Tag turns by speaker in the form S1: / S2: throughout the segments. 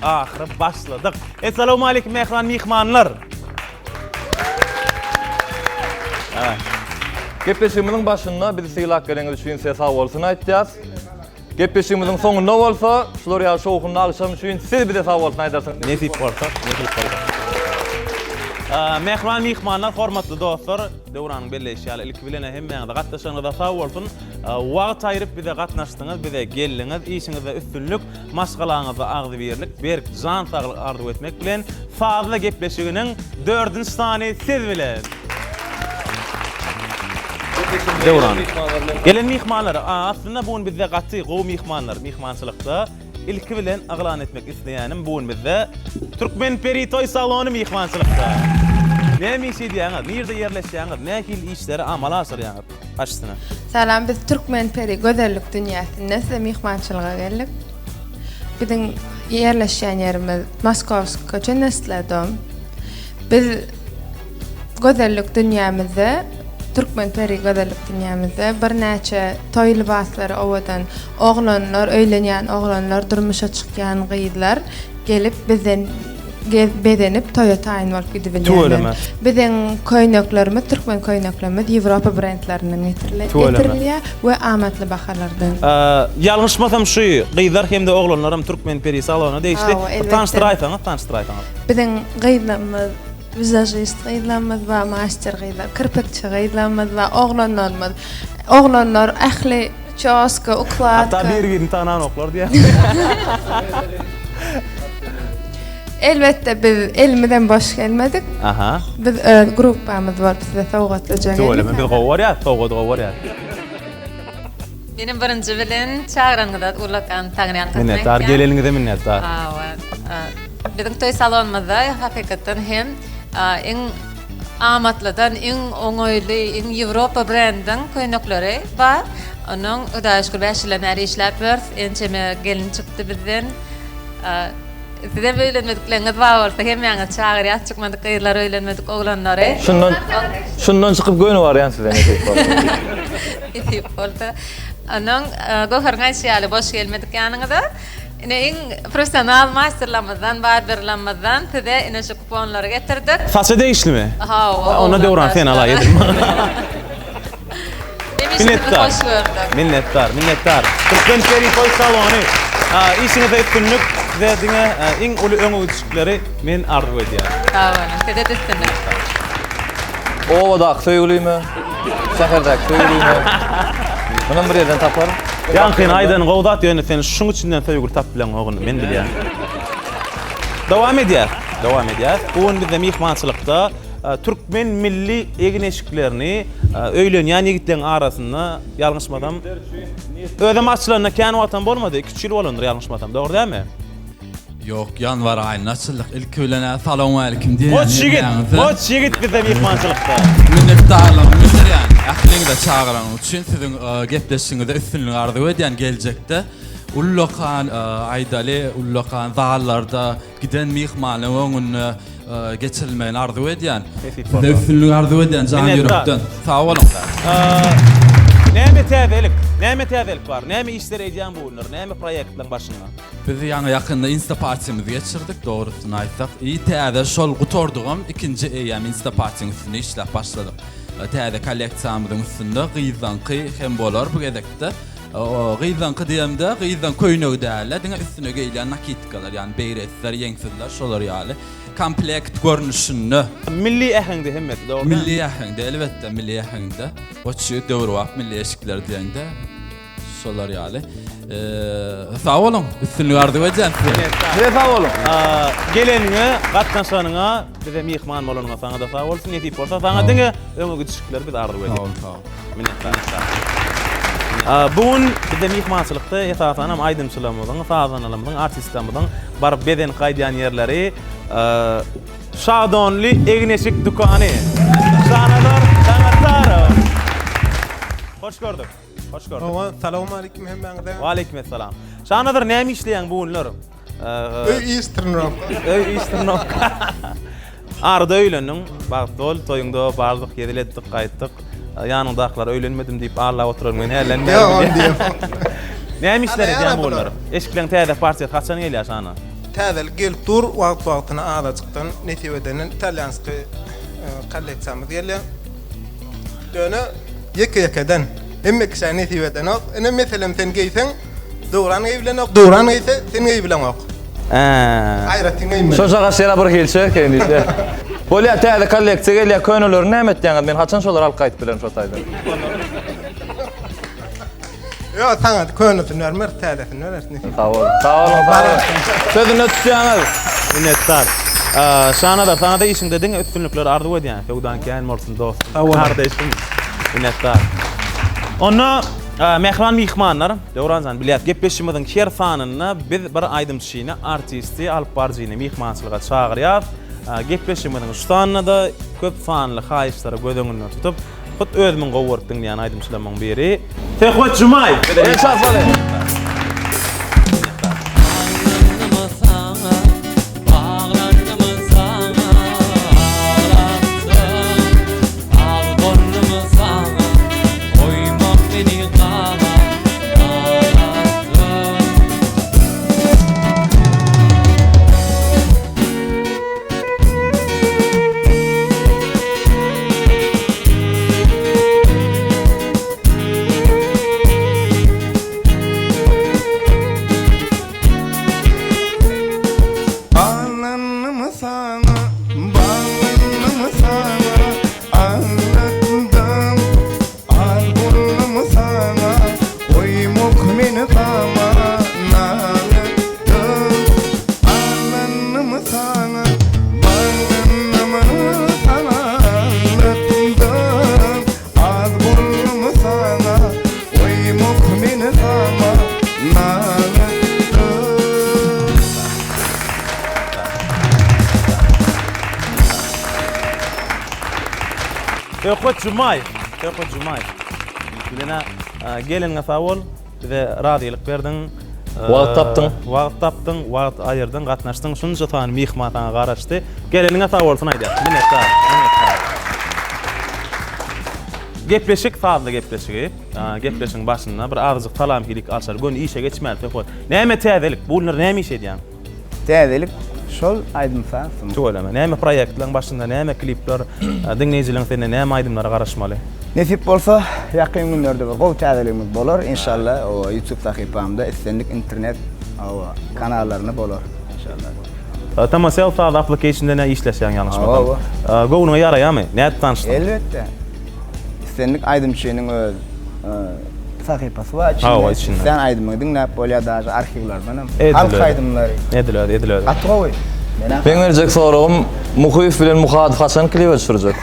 S1: ahırı başladık. Esselamu aleyküm mehman mihmanlar. Evet.
S2: Gepleşigimizin başynda bizi syglap geleniz üçin size sag bolsun aýtýas. Gepleşigimizin soňunda bolsa, şular ýa şowkunda agşam üçin siz bize sag bolsun aýdarsyň.
S1: Nesip bolsak. Mehman mihmanlar, hormatly dostlar, döwranyň belleşýäli ilki bilen hemmeňize gatnaşanyňyza sag bolsun. Wagt aýryp bize gatnaşdyňyz, bize geldiňiz, işiňizde üstünlük, maşgalaňyza agdy berlik, berk jan saglyk arzu etmek bilen fazla gepleşiginiň 4-nji sany siz bilen. Döwran. Gelen mihmanlar, aslında bugün bizde gaty gowy mihmanlar, mihmançylykda ilki bilen aglan etmek isleýänim bugün bizde Türkmen Peri toy salonu mihmançylykda. Näme iş edýäňiz? Nerede yerleşýäňiz? Nähil işleri amal aşyrýaňyz? Başysyna.
S3: Salam, biz Türkmen Peri gözellik dünýäsinde size mihmançylyga geldik. Bizim yerleşýän ýerimiz Moskovsk köçenesledom. Biz gözellik dünýämizde Türkmen Peri gözellik dünýämizde bir näçe toy libaslary owadan oglanlar, öýlenýän oglanlar, durmuşa çykýan gyýdylar gelip bizden bedenip toya taýyn bolup gidibilýär. Biziň köýneklerimiz, Türkmen köýneklerimiz Ýewropa brendlerinden getirilýär we amatly bahalardan.
S1: Ýalňyşmasam şu gyýdlar hemde oglanlaram Türkmen Peri salonu deýişdi. Tanıştyraýsaňyz.
S3: Biziň gyýdlarymyz vizajist gyýdlarymyz we master gyýdlar, kirpikçi gyýdlarymyz we oglanlarymyz. Oglanlar ähli çaska, ukladka.
S1: Hatta bir tanan oklar diýär.
S3: Elbette biz elmeden boş gelmedik.
S1: Aha.
S3: Biz grupamız var, bize sowgatlaja geldik.
S1: Söyleme, biz gowar ýa, sowgat ýa.
S4: Benim birinci bilen çağırangyda ulakan taňyan katmak.
S1: Minnettar, geleniňize minnettar.
S4: Bizim toy salonumuzda hakikaten hem en amatlydan, en oňoýly, en Ýewropa brendin köýnekleri we onuň ödaşgyr başlanary işläp bers, ençeme gelin çykdy bizden. Sizden öýlenmedikleriniz bar bolsa hemmeňiz çağırýar, çykmadyk gyýlar öýlenmedik oglanlary.
S2: Şundan çykyp göňü bar ýa sizden
S4: Etip bolsa. Onuň gohurgaň şeýle boş gelmedik ýanyňyza. En profesional masterlamyzdan, barberlamyzdan size ene şu kuponlary getirdik.
S1: Fasy değişlimi?
S4: Ha,
S1: ona döwran sen alaýdyň.
S4: Minnettar.
S1: Minnettar. Türkmen Peri toy salonu. İşiňizde üstünlük ve diňe iň uly öňüçlikleri men arzu edýär.
S4: Tamam, size üstünlük.
S2: Owada söýülýärmi? Şäherdäki söýülýärmi? Munyň bir ýerden tapar.
S1: Ýankyň aýdan gowdat ýöne sen şuň içinden söýgür tap bilen ogyny men bilýär. Dowam edýär. Bugün bizde mihmançylykda Türkmen milli egneşiklerini öýlenýän ýigitlerin arasynda ýalňyşmadam özüm açylaryna kän watan bolmady, 2 ýyl bolandyr ýalňyşmadam, dogry dälmi?
S5: Yok, yanvar ayın açıldık. İlk öylene salamu aleyküm diye.
S1: Boç yigit bizde mihmançylykda.
S5: Minnettarlığımızdır yani. Aklını da çağıran için sizin gepleşiňizde üstünlük arzu edýän geljekde. Ullokan aýdaly, ullokan zallarda giden mihmany öňüne geçirilmeýän arzu edýän. Size üstünlük arzu edýän jan ýürekden. Sag bolun.
S1: Näme täzelik bar? Näme işler edýän bolunlar? Näme proýektler başynda?
S5: Biz ýa-ni ýakynda Insta partimizi geçirdik, dogrusyny aýtsak. Täze şol gutordugam ikinji eýem Insta partiýanyň üstünde işläp başladyk. Täze kolleksiýamyzyň üstünde gyýzanky hem bolar bu gezekde. Gyýzanky diýemde, gyýzan köýnegi däl, diňe üstüne geýlen nakitkalar, ýani beýresler, ýeňsizler, şolar ýaly. Komplekt görnüşünde.
S1: Milli ähengde hemmet, dogry.
S5: Milli ähengde, elbetde milli ähengde. Oçy döwrwap milli eşikler diýende şolar ýaly. Sag bolun, üstünlük arzu edýän.
S2: Sag bolun.
S1: Geleniňe, gatnaşanyňa, bize mihman bolanyňa saňa da sag bolsun, netip bolsa saňa diňe öňe düşükler biz arzu edýär. Minnettar. Bugün bize mihmançylykda esasanam aýdymçylamyzyň, sazanalymyzyň, artistlamyzyň bar beden gaýdýan ýerleri Şadonly Egneşik dukany. Şanadar Sanataro. Hoş gördük.
S6: Salamu aleyküm hemmeňize.
S1: Wa aleykum selam. Şanadar näme işleýän bugünler?
S6: Eastern Rock.
S1: Eastern Rock. Arda öýleniň, bak dol toýuňda bardyk, ýediletdik, gaýtdyk. Ýanyndakylar öýlenmedim diýip Allah oturar men herlenmedim. Näme işler edýän bollar? Eşikleň täze partiýa kaçan gelýär şana?
S6: täzel gelip dur wagt-wagtyna azajykdan netibeden italyanski kolleksiyamyz gelýär. Döne ýeke-ýekeden hemme kişi netibeden ok. Ene meselem sen giysen Duran bilen ok. Duran giyse sen bilen ok. Aýratyn giyme.
S2: Şo jaga şera bir gelşe kendisi. Bolýa täze kolleksiýa gelýär könüleri näme etdiňiz? Men haçan şolar alyp gaýtyp bilen şo taýda.
S6: Yo, sana könüsini vermer, täzesini verersin.
S2: Sağ olun. Sağ olun. Sözünü tutýaňyz.
S1: Minnettar. Sana da işin dedin üstünlükleri arzu edýän. Şowdan keň bolsun dost. Kardeşim. Minnettar. Onu mehman mihmanlar, Döwranjan bilýär, gepleşimiziň her sanyna biz bir aýdymçyny, artisti alyp barjyny mihmançylyga çagyrýar. Gepleşimiziň şu sanyna da köp sanly haýyşlary göz öňünde tutup, hut özümiň gowurdyň diýen aýdymçylarymyň biri. Tehwet Jumaýew. Tehwet Jumaýew. Bilene gelinňe sawol, bize radylyk berdiň.
S2: Wagt tapdyň,
S1: wagt aýyrdyň, gatnaşdyň. Şunça tany mihmana garaşdy. Gelinňe sawolsun aýdýar. Minnettar. Gepleşik fazla gepleşik. Gepleşiň başynda bir agzyk salamkilik alşar. Gön işe geçmeli Tehwet. Näme täzelik? Bunlar näme iş edýän?
S7: Täzelik şol aýdymsa,
S1: Söyleme. Näme proýektlaryň başynda, näme klipler, dinleýijileň seni näme aýdymlara garaşmaly?
S7: Nesip bolsa ýakyn günlerde bir gowy täzeligimiz bolar inşallah. O YouTube sahypamda istendik internet kanallaryny bolar inşallah.
S1: Tamam, self-help application'da ne işleşýän ýalňyşmadan? Gowuňa ýaraýarmy? Näde tanışdyň?
S7: Elbetde. İstendik aýdymçynyň öz sahypasy var. Sen aýdymyň dinläp bolýar daşy arhivlerden hem halk aýdymlary.
S1: Edilýär.
S7: Atgowy.
S2: Ben verecek sorağım, muhif bilen muhadif haçan klibe düşürecek.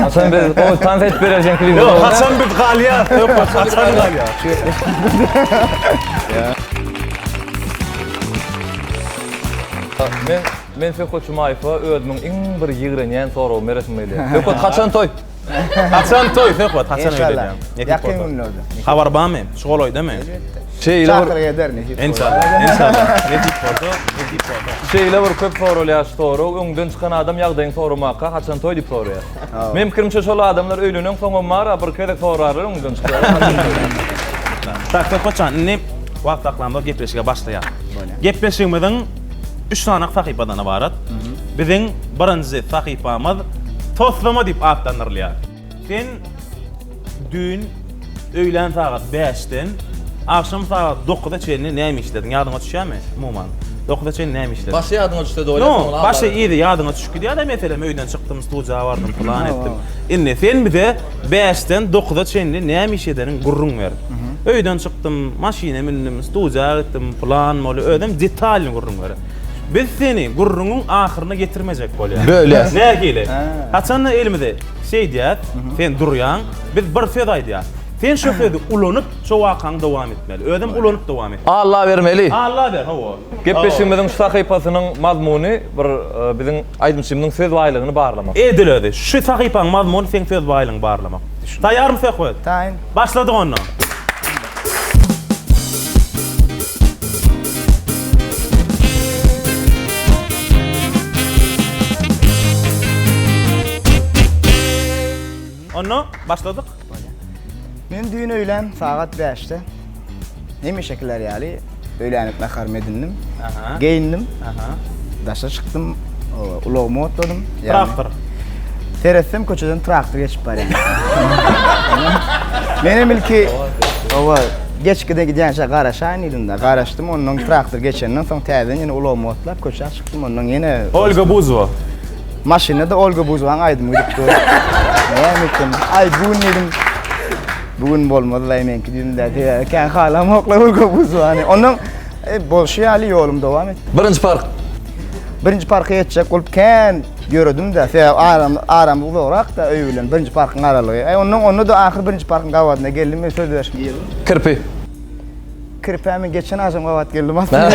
S2: Haçan bir konfet verecek klibe.
S1: Yok, Haçan bir galya. Yok, Haçan galya.
S2: Men Tehwet Jumaýewa özümiň iň bir ýigrenýän soragy meresmeli. Tehwet haçan toy?
S1: Haçan toy, Tehwet, Haçan
S7: İnşallah.
S1: öýdýär.
S7: Ýakyn günlerde.
S1: Habar barmy? Şol oýdamy?
S7: Çakır eder nesip.
S1: İnşallah. Netip bolsa.
S2: Şeyle bir köp sorulýar soru, öňden çykan adam ýagdaýyny soramaka haçan toy diýip soraýar. Men pikirimçe şol adamlar öýlenen soňa mara bir kere sorarlar öňden çykýar.
S1: Tak, Tehwetçan, ne wagt aklamda gepleşige başlaýar. Gepleşigimiziň 3 tane sahypadan ibarat. Biziň birinji sahypamyz Toslama diýip atlanyrlar. Sen dün öýlen saat 5-den akşam saat 9-da çenini näme işledin? Ýadyňa düşýärmi? Umuman. 9-da çenini näme işledin?
S2: Başy ýadyňa düşdi de
S1: No, başy ýydy ýadyňa düşdi diýär, meselem öýden çykdym, studiýa bardym, plan etdim. Indi sen bize 5-den 9-da çenini näme işledin? Gurrun ber. Öýden çykdym, maşina mindim, studiýa gitdim, plan moly ödüm, detalny gurrun ber. Biz seni gurrunun ahyryna getirmejek bolýar.
S2: Böyle.
S1: Nägile? Haçan elimizde şey diýär, sen durýan, biz bir söz aýdýar. Sen şu sözü ulanyp, şu wakaň dowam etmeli. Özüm ulanyp dowam et.
S2: Allah vermeli.
S1: Allah ber, hawa.
S2: Gepleşigimiziň şu sahypasynyň mazmuny bir biziň aýdymçymyň söz baýlygyny barlamak.
S1: Edilýär. Şu sahypaň mazmuny sen söz baýlygyny barlamak. Taýýarmy Tehwet?
S7: Taýin.
S1: Başladyk ondan. Ondan başladyk.
S7: Men düýün öýlen saat 5-de. Näme şekiller ýaly? Öýlenip nakar medindim.
S1: Aha.
S7: Geyindim.
S1: Aha.
S7: Daşa çıktım. Ulağıma otladım.
S1: Traktor.
S7: Teressem köçeden traktor geçip bar yani. Benim ilki ova geçkide giden şey garaşan idinde. Garaştım onun traktor geçenden soň täzen ýene ulağıma otlap köçe çıktım onun ýene
S1: Olga Buzova.
S7: maşinada Olga Buzowa'ň aýdym gidip. Näme ay bugün dedim. Bugün bolmady da menki diýinde. Kan halam okla Olga Buzowa'ny. Onun bolşy ýaly ýolum dowam etdi.
S2: Birinci park.
S7: Birinci parka yetecek olup kan gördüm de aram uzak da öý bilen birinci parkın aralygy. Onu da ahir birinci parkın gawadyna geldim ve söz berdim.
S2: Kirpi.
S7: Kirpämi geçen ajam gawat geldim aslında.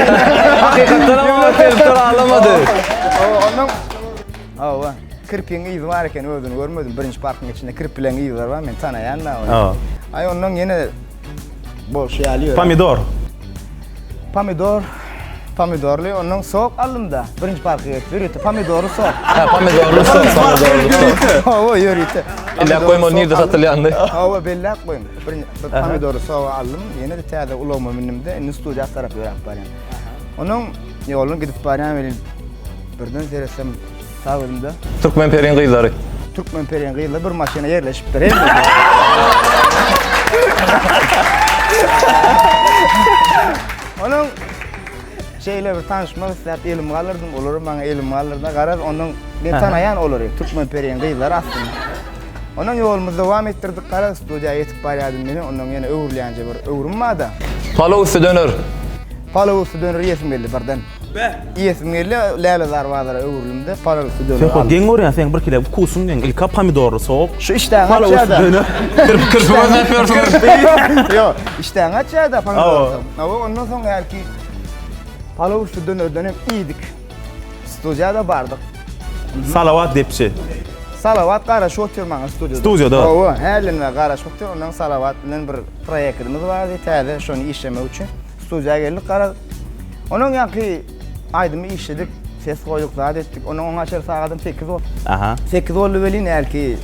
S2: Hakikaten ama kirpi alamadı.
S7: Onun awa kirpiň izi var eken özüni görmedim. Birinci parkın içinde kirp bilen iziler var men tanaýan da. Ay onun ýene bol şeýaly. Pomidorly onun soğuk aldım da birinci parka yürüyüp pomidoru soğuk.
S2: Ha, pomidorlu sos.
S7: Hava yürüyüp.
S2: İlla koyma nerede satılyandı?
S7: Hava belli koyma. Pomidoru soğuk aldım. Yine de täze ulama minimde studiya tarafı ýap barýan. Onun ýolunu gidip barýan bilen birden seresem sağımda
S2: Türkmen periň gyzlary.
S7: Türkmen periň gyzlary bir maşina ýerleşipdir. Hem onun şeyle bir tanışmak istep elim alırdım, olur bana elim alırdı. Garaz onun ben tanayan olur. Türkmen periň gyzlary aslında. Onun ýolumyzda dowam ettirdik. Garaz studiýa ýetip barýadym meni. Onun ýene öwürlänje bir öwrüm barda.
S2: Palavusy döner.
S7: Palavusy döner ýesim geldi birden. Ýesim geldi, Lale Zarwazara öwrülimde palavusy döner.
S1: Sen geň görýän sen bir kile kusun geň ilka pomidorly soğuk.
S7: Şu işten
S1: Palavusy
S7: açada.
S1: döner.
S2: Kirpi gözüne yapıyorsun.
S7: Yo, işten açada pomidor. Ondan soň belki palavusy dönerden hem iyiydik. Studiýada bardyk.
S1: Salawat depçi.
S7: Salawat garaş oturmaň studiýada.
S1: Studiýada.
S7: Owa, herlenme garaş otur, ondan Salawat bilen bir proýektimiz bar idi, täze şonu işleme üçin studiýa geldik. Gara onun ýa-ki aýdymy işledik, ses goýduk, zat etdik. Onun açar sagatym 8 bol.
S1: Aha.
S7: 8 bol welin erki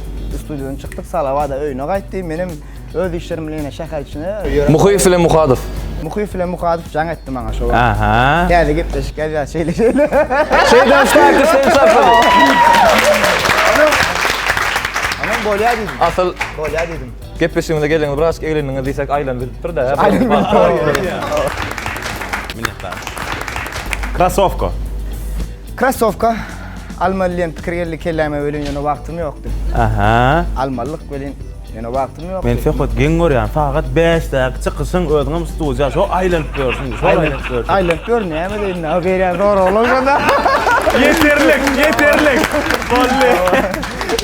S7: studiýadan çykdyk, Salawata öýüne gaýtdy. Menim öz işlerim bilen şäher içine
S2: Muhyif ile muhadif.
S7: Muhyif ile muhadif jaň etdi maňa şo.
S1: Aha.
S7: Täze gepleşik gelýär şeýle.
S2: Şeyden şarkı sen sarfı.
S7: Anam bolýar dedim.
S2: Asıl
S7: Bolýar dedim.
S2: gepleşimde gelen biraz eğleniniz diysek aylandyrypdyr da.
S1: Minnettar. Krasovka.
S7: Krasovka almanlyň pikirgelli kelläme welin ýene wagtym ýokdy.
S1: Aha.
S7: Almanlyk welin ýene wagtym ýokdy.
S1: Men faqat geň görýän faqat 5 dakika çykysyň özüňem studiýa şo aýlanyp görsün. Şo aýlanyp görsün.
S7: Aýlanyp gör näme diýin? O berýär zor bolanda.
S1: Yeterlik. Bolly.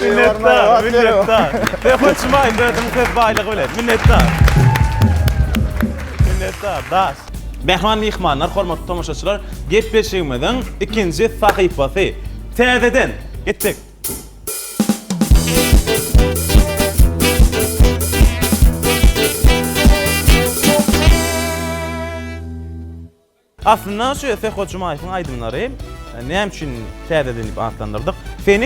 S1: Minnettar. Faqat şumaýyn dedim köp baýlyk bilen. Minnettar. Das. Mehmanlar, hormatly tomoşaçylar, gepleşigimiziň ikinji sahypasy. Täzeden gitdik. Aslında şu Fehot Jumaýewiň aýdymlary näme üçin täzeden diýip atlandyrdyk.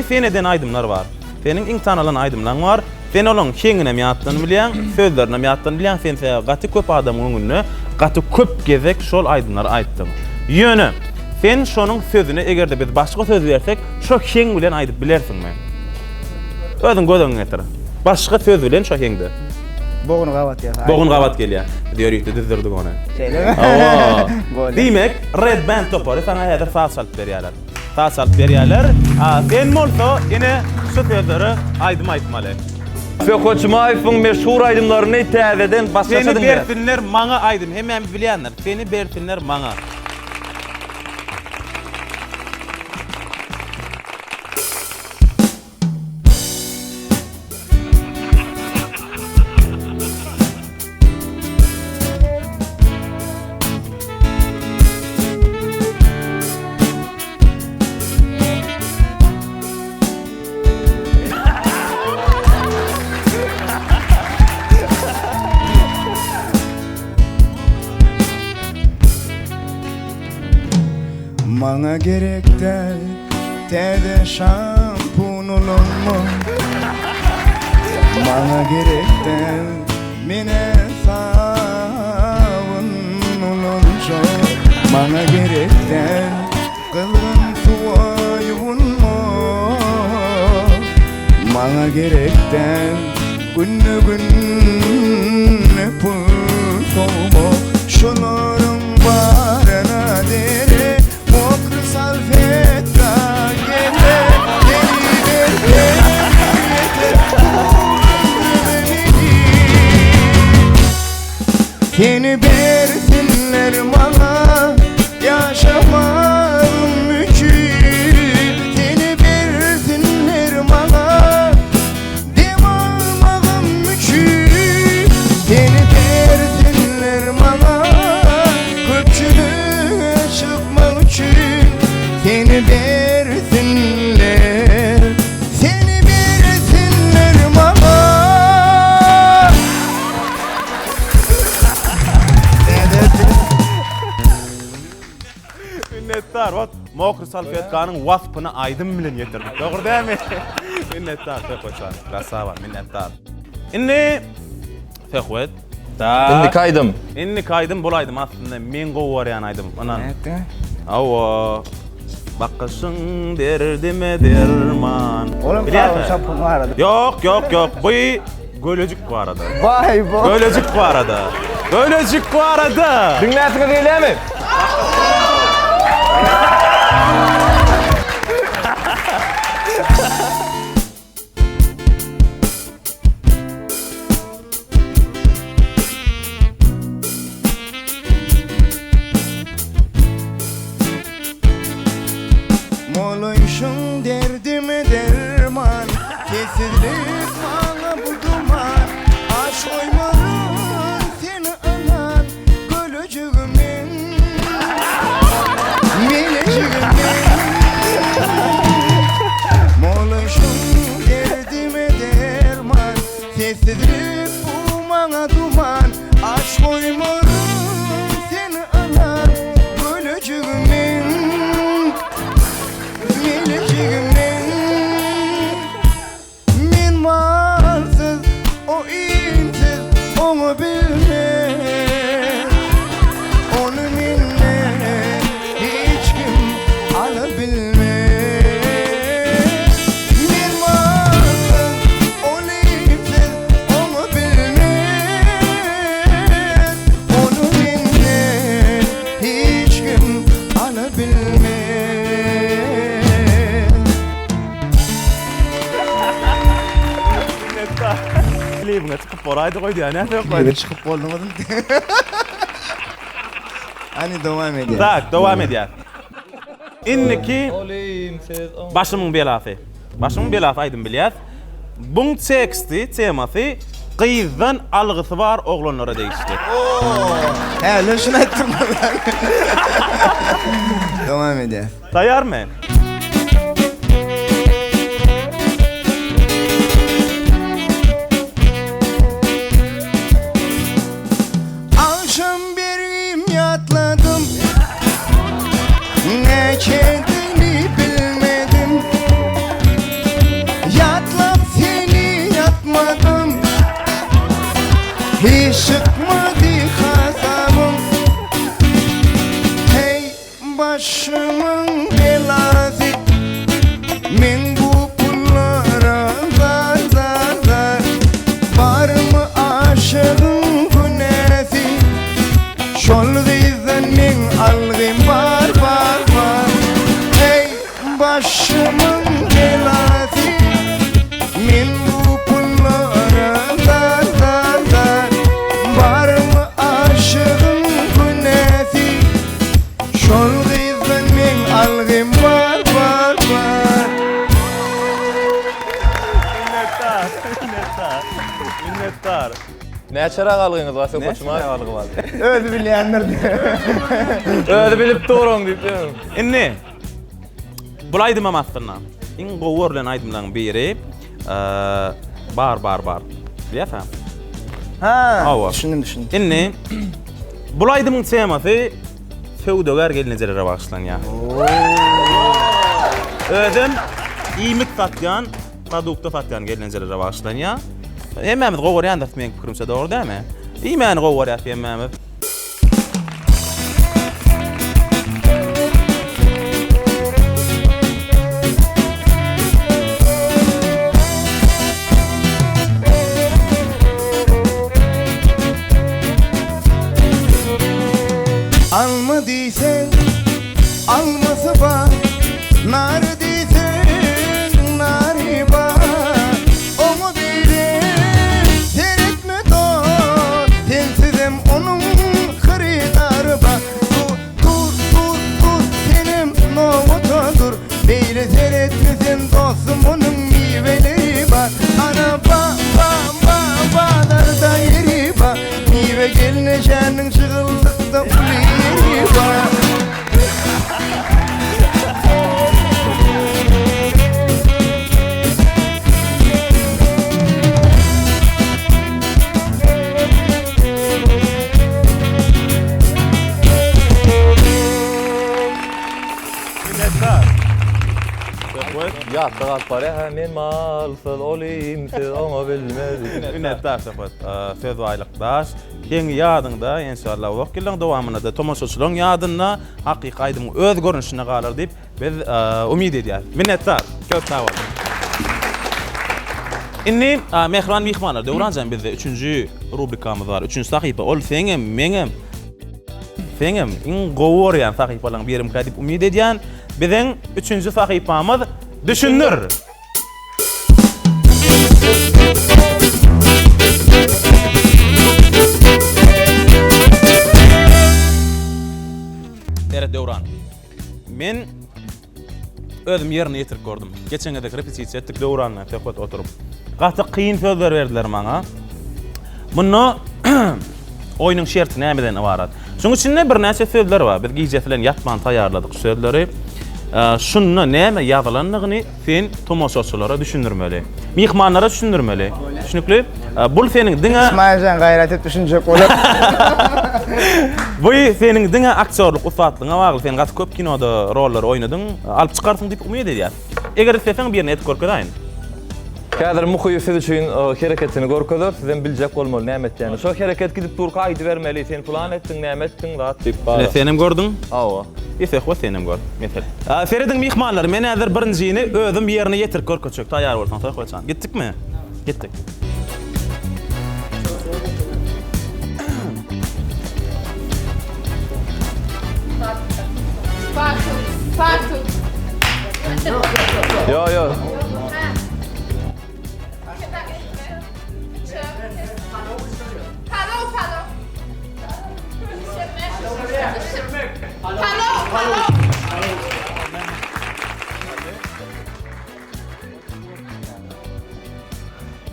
S1: Feneden aýdymlar bar. Fenin iň tanalan aýdymlar bar. Fen olaň kengine ýatdyny bilýän, sözlerine ýatdyny bilýän, sen gaty köp adamyň öňünde gaty köp gezek şol aýdymlar aýtdyň. Ýöne, fen şonuň sözüne egerde biz başga söz bersek, şo keng bilen aýdyp bilersiňmi? Özüň gözüňe getir. Başga söz bilen şo kengde.
S7: Boğun gavat ya.
S1: Boğun gavat gelýär. Diýerýekdi düzdürdik onu.
S7: Şeýlemi?
S1: Awa. Diýmek, Red Band topary sana häzir saz salyp berýärler. Saz salyp berýärler. Sen bolsa ine şu sözleri aýdym aýtmaly.
S2: Fehot Jumaýewiň meşhur aýdymlaryny täzeden başgaça
S1: Seni
S2: dinler.
S1: bersinler maňa aýdym. Hemem bilýänler. Seni bersinler maňa.
S7: Maňa gerekden täze şampun olanma. Maňa gerekden mene sawun olanma. Bana gerekten kılgın suayunma, bana gerekten günne günne pul soğuma. Şunların barına dere okr salfetka gele. Deli derken yeter seni versinler bana, yaşamam için. Seni versinler bana, dem almam için. Seni versinler bana, köpçülüğe çıkmam için. Seni versinler, seni versinler bana.
S1: Minnettar. Wat mokr salfetkanın wasfını aydın bilen getirdik. Doğru değil mi? Minnettar. Fekwetsan. Rasava. Minnettar. İnni Fekwet.
S2: Indi kaydım.
S1: İnni kaydım bulaydım aslında. Men gowaryan aydım. Anan.
S7: Näetdi?
S1: Awa. Bakışın derdime derman.
S7: Oğlum
S1: Bilýärmi?
S7: sağ şapkın var arada.
S1: Yok. Bu gölöcük var arada.
S7: Vay bo.
S1: Gölöcük var arada. Gölöcük var arada.
S2: Dinläsiniz gelýärmi?
S7: Molayşın derdime derman, kesilip bana bu duman. Aşk oymarım seni anan, gölücüğümün, milecüğümün. Molayşın derdime derman, kesilip bana duman. Aşk oymarım seni anan, gölücüğümün, milecüğümün. Min malsız, o imsiz, onu bilmez. Onu minnet hiç kim alabilmez. Min malsız, o imsiz, onu bilmez. Onu minnet hiç kim alabilmez.
S1: Liebine çıkıp oraydı koydu ya. Ne
S7: Böyle
S1: koydu?
S7: çıkıp olmadım. Hani devam ediyor.
S1: Tak, devam edýär. İnniki
S2: Olayım siz.
S1: başımın belafy. Başımın belafy aydın bilýär. Buň teksti, temasy gyýdan algysy bar oglanlara değişdi.
S7: He, lan şunu ettim ben. Devam ediyor.
S1: Taýarmy?
S7: Akşam bir yatladım, ne kendini bilmedim. Yatlap seni yatmadım, hiç çıkmadı kazamım. Hey başımın belası, men bu pullara zar zar zar. Var mı aşığın günesi, şol gizden men algım var var var. Hey başımın belası, men bu pullara zar zar zar. Var mı aşığın günesi, şol gizden men algım var var var.
S1: Minnettar.
S2: Näçe galgyňyz var sen koçma?
S1: algı var?
S7: Öldü bilýänler.
S2: Öyle bilip doğrum diýip.
S1: Inni. Bulaydım ama aslında. İn gowarlan aydımdan biri. Bar. Bilýärmi?
S7: Ha,
S1: Awa.
S7: düşündüm.
S1: Inni. Bulaydymyň temasy Fewdogar gelinjere başlanýar. Özüm iýmik satýan, produkty satýan gelinjere başlanýar. Hemmemiz gowarýan da meň pikirimçe dogry dämi? Iýmän gowarýar hemmemiz.
S7: Alma diysen alması var, nar diysen nari var. Onu bilir seyretme dur, sensizim onun hırıdarı var. Dur senim novutudur, beyle seyretmesin dostum onun meyveleri var. Ana bağlarda yeri var, meyve geline şennin çığıldıkta yeri var.
S2: Ýatda galpar men malsyl olayım siz ama bilmezdim.
S1: Minnettar Şafat. Söz aylıkdaş. Keňi ýadyňda inşallah wagtlaryň dowamyna da tomoşaçylaryň ýadyna hakyky aýdyň öz görnüşine galar diýip biz umid edýäris. Minnettar. Köp sag bol. Inni mehriban mihmanlar döwranjan bizde 3-nji rubrikamyz bar. 3-nji sahypa ol seňem meňem. Seňem iň gowurýan sahypalaryň birim diýip umid edýän. Biziň 3-nji sahypamyz düşünür. Ere Döwran. Men özüm ýerine ýetirip gördüm. Geçeňede repetisiýa etdik Döwranla tepat oturup. Gaty kıyın sözler berdiler maňa. Muny oýnyň şerti nämeden ibarat? Şoň üçin bir näçe sözler bar. Biz giýje bilen ýatman taýýarladyk sözleri. Şunu näme ýazylanlygyny sen tomoşaçylara düşündirmeli. Mihmanlara düşündirmeli. Düşünükli. Bul seniň diňe
S7: İsmailjan gayret et düşünjek bolar.
S1: Bu seniň diňe aktyorluk usatlygyňa bagly. Sen gaty köp kinoda roller oynadyň, alyp çykarsyň diýip umyt edýär. Eger seň bir net görkezäň.
S2: Kädir muhyy siz üçin hereketini görkezip, sizden biljek bolmaly näme etdiňini. Şo hereket gidip dur gaýdy bermeli, sen plan etdiň, näme etdiň, rahat diýip bar.
S1: Senem gördüň?
S2: Awa.
S1: Ese xo senem gör. Mesel. Ferediň mihmanlary men häzir birinjini özüm ýerine ýetirip görkezek taýýar bolsaň soýxoçan. Gitdikmi? Gitdik.
S3: Fartu.
S2: Yo.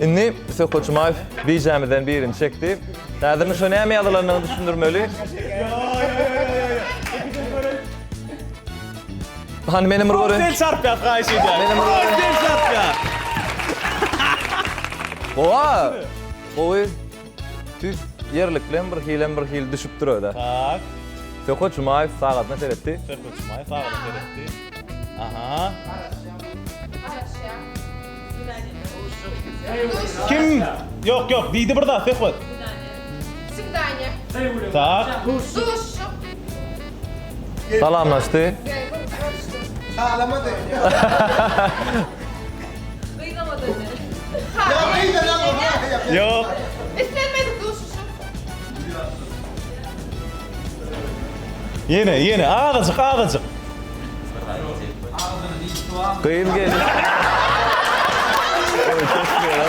S2: Inni Sökoçmaýew bijamydan birini çekdi. Häzir şo näme ýazylaryny düşündirmeli? Han menim röre.
S1: Sen çarpýar gaýş edýär.
S2: Menim röre.
S1: Sen çarpýar.
S2: Owa. Owy. Tüs yerliklen bir hil düşüp durýar da.
S1: Tak.
S2: Sökoçmaýew sagatyna seretdi.
S1: Sökoçmaýew sagatyna seretdi. Aha. Kim? Yok diýdi burada Sökot.
S3: Свидание.
S1: Tak.
S3: Душ.
S2: Salamlaşdy.
S6: Sağlama da.
S1: Yok.
S3: İstenmedik duş.
S1: Yine ağacık.
S2: Kıyın gelin. Oy çok güzel.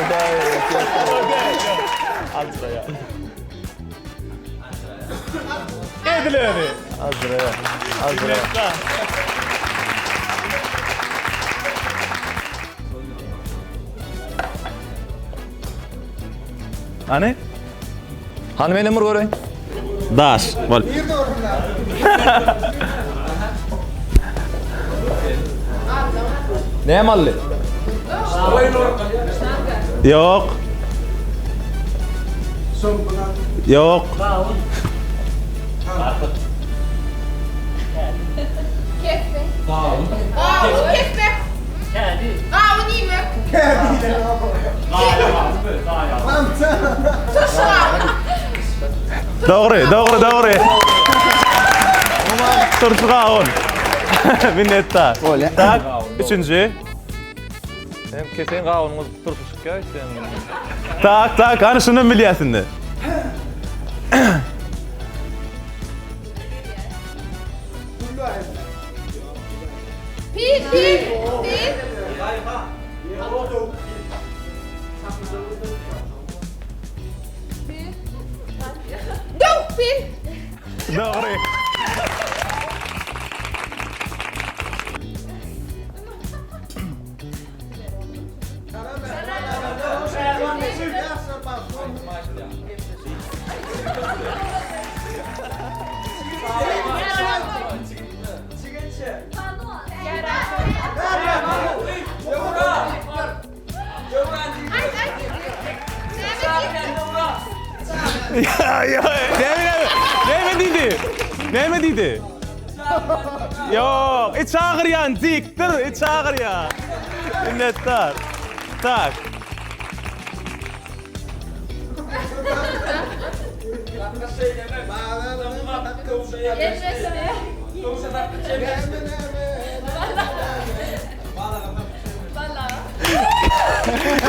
S1: Al şuraya. Edileni.
S2: Azraya.
S1: Hani?
S2: Han menim röre.
S1: Daş. Bol.
S2: Ne malli?
S1: Yok.
S3: Kesme. Kesme. Unime.
S1: Doğru. Turşuğa ol. Minnettar. Tak. Üçüncü.
S2: Hem kesen gawunyňyz turşuşyk sen.
S1: Tak. Ana şunu bilýärsiňdi. Doğru. Ya ne dedi? Yok, hiç ağır ya, diktir, hiç ağır ya. Minnettar. Tak.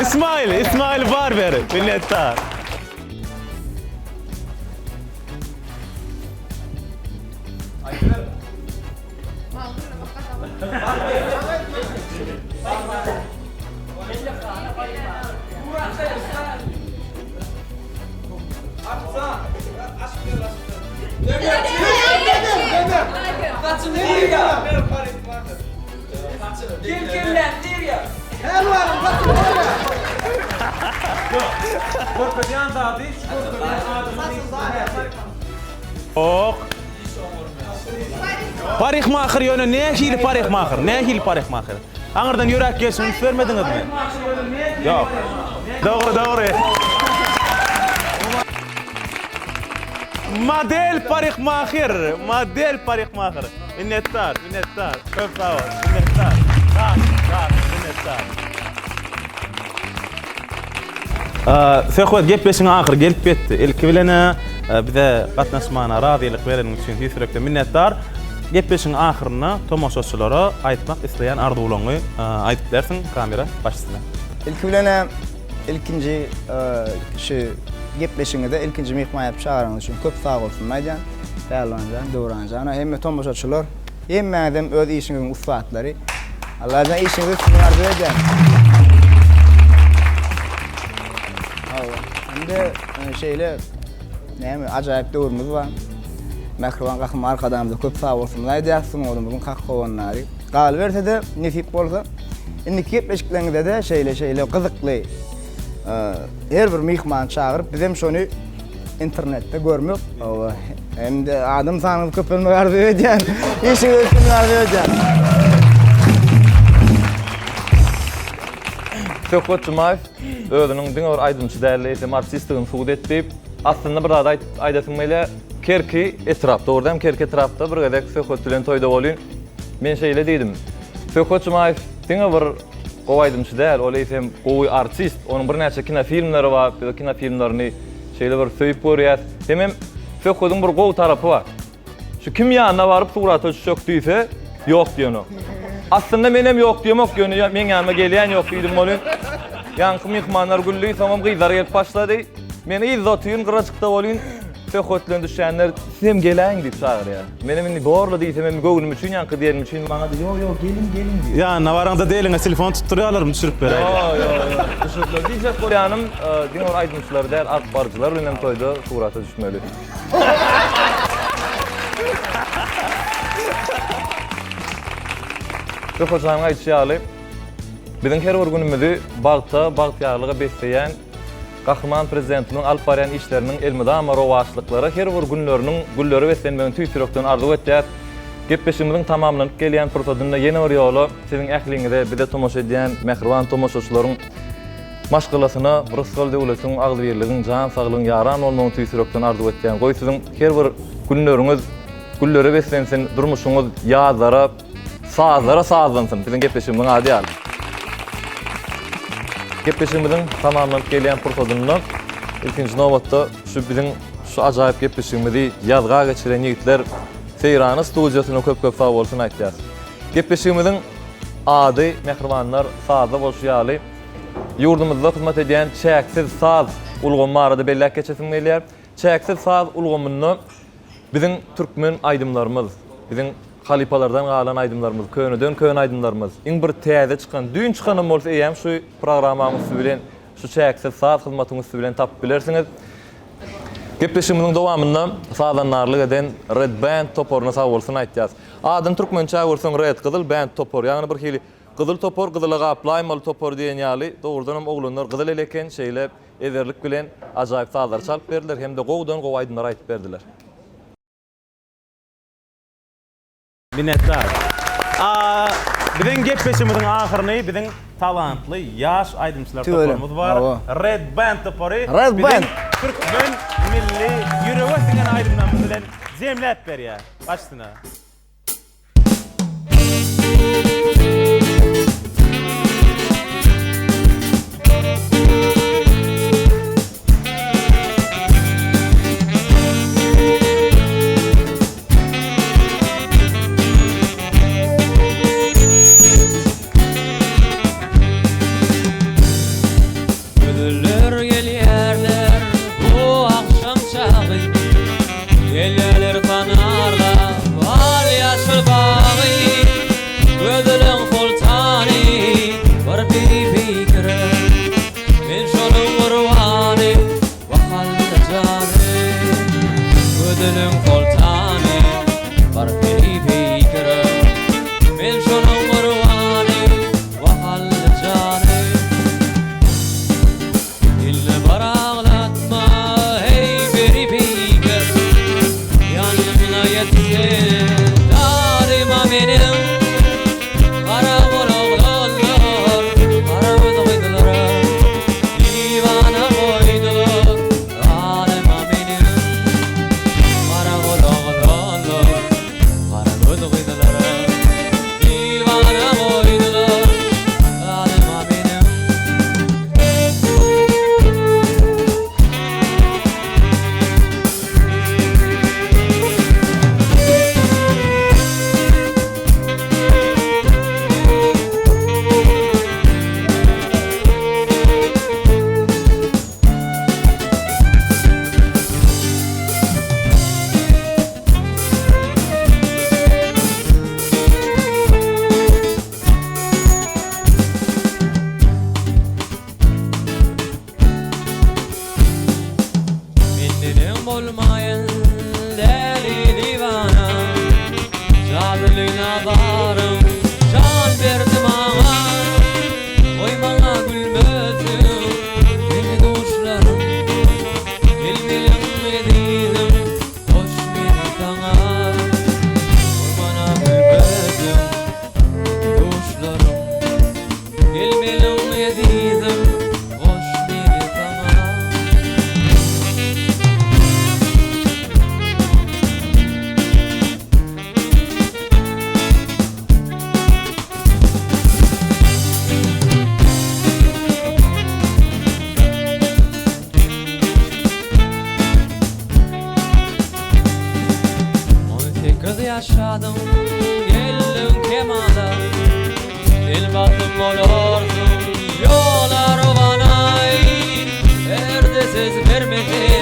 S1: İsmail var beri. Minnettar. Ok. Parikmaker yönü ne hil parikmaker? Ne hil parikmaker? Anırdan yürek gelsin, hiç vermediniz mi? Yok. Doğru. Model parikmaker. Minnettar. Çok sağ ol. Minnettar. Minnettar. Söhbet gepleşin ahir gelip bitti. İlk bilene bize qatnaşmana razilik bereniň üçin sürekli minnettar. Gepleşin ahirini tomoşaçylara aýtmak isleýän arzuwlaryňy aýdyp bersiň kamera başçysyna.
S7: İlk bilene ilkinci şu gepleşiňizde ilkinci mehman ýalyp çağıraňyz üçin köp sag bolsun maýdan. Däwlanjan, döwranjan, hemme tomoşaçylar, hemme adam öz işiniň ustatlary. Allah'tan işinizi sınırdı edin. Şimdi şeyle neymi acayip döwürmiz var. Mehriban gahym arkadamda köp sag bolsun. Aýdýarsyn oğlum bugün kakkawanlary. Gal berse de nesip bolsa. Indi gepleşiklerinde de şeyle kızykly. Her bir mehman çağırıp bizim şonu internette görmek. Hem de adam sanyny köpelme gardy edýän. İşini sınırdy edýän.
S2: Söhbet Jumayev özüniň diňe bir aýdymçy däli, marksistligini suwd etdi. Aslında bir zat aýdasyň meýle Kerki etrapda, doğrudan Kerki etrapda bir gedek söhbet bilen toýda bolýan. Men şeýle diýdim. Söhbet Jumayev diňe bir gowaýdymçy däl, ol eýsem gowy artist. Onuň bir näçe kino filmleri bar, bu kino filmlerini şeýle bir söýüp görýär. Demem söhbetiň bir gowy tarapy bar. Şu kim ýanyna baryp surat ölçüşek diýse, ýok diýeno. Aslında menem ýok diýmek ýöne men ýanyma gelýän ýok diýdim bolýan. Ýanky mehmanlar güllüý, tamam gyzar gelip başlady. Meni izzatyň gyrajykda bolýan. Söhbetlen düşenler "Sen geleň" diýip çağırýar. Menem indi borla diýsem men göwnüm üçin ýanky diýenim üçin maňa "Ýok, gelin" diýip.
S1: Ya nawaranda deýliňe telefon tutturýarlarmy düşürüp berýär.
S2: Ýok. Düşürler. Diýjek bolýanym, diňe aýdymçylar däl, akbarjylar bilen toýda surata düşmeli. Çok hoşlanma içiyalı. Bizim her bir günümüzü bağıt ýarlyga besleýän Gahryman prezidentiniň alyp barýan işleriniň elmydama rowaçlykları her bir günleriniň gülleri beslenmegini tüýsürekden arzu etýär. Gepleşigimiziň tamamlanyp gelýän fursatyny ýene bir ýoly siziň ähliňizde bir de tomoşa edýän mehriban tomoşaçylaryň maşgalasyna Rysgal döwletiň agzybirligiň, jan saglygyň ýaran bolmagyny tüýsürekden arzu etýän. Goý siziň her bir günleriňiz gülleri beslensin, durmuşyňyz ýazlara sazlansın. Bizim gepleşigimiziň ady ýaly. Gepleşigimiziň tamamlanyp gelýän fursatyny ilkinji nowatda şu bizim şu ajaýyp gepleşigimizi ýazga geçiren ýigitler Seýrany studiýasyna köp sag bolsun aýtýar. Gepleşigimiziň ady mehribanlar sazda bolýaly. Ýurdumyzda hyzmat edýän çäksiz saz ulgamy arada bellek geçesim gelýär. Çäksiz saz ulgamyny bizim türkmen aýdymlarymyz, bizim halipalardan galan aydımlarımız, köne aydımlarımız, iň bir täze çykan, düň çykanam bolsa eýem şu programmamyz bilen, şu çäksiz saat hyzmatyňyz bilen tapyp bilersiňiz. Gepleşimimiň dowamynda sadanlarlyk eden Red Band toporuny sag bolsun aýtýas. Adyn türkmençe bolsaň Red gyzyl band topor, ýagny bir hili gyzyl topor, gyzyla gaplaýmaly topor diýen ýaly, dogrudan oglanlar gyzyl eleken şeýle ezerlik bilen ajaýyp saglar çalyp berdiler, hem de gowdan gow aýdynlar aýtyp berdiler.
S1: Minnettar. Biziň gepleşimimiň ahyryny biziň talantly ýaş aýdymçylar toporumuz bar. Red Band topory.
S7: Red Band.
S1: Türkmen milli ýüregi diňen aýdymlarymyz bilen zemläp berýär. Başdyna.
S8: yaşadım geldim kemada el batım olursun yollar bana erde ses vermedi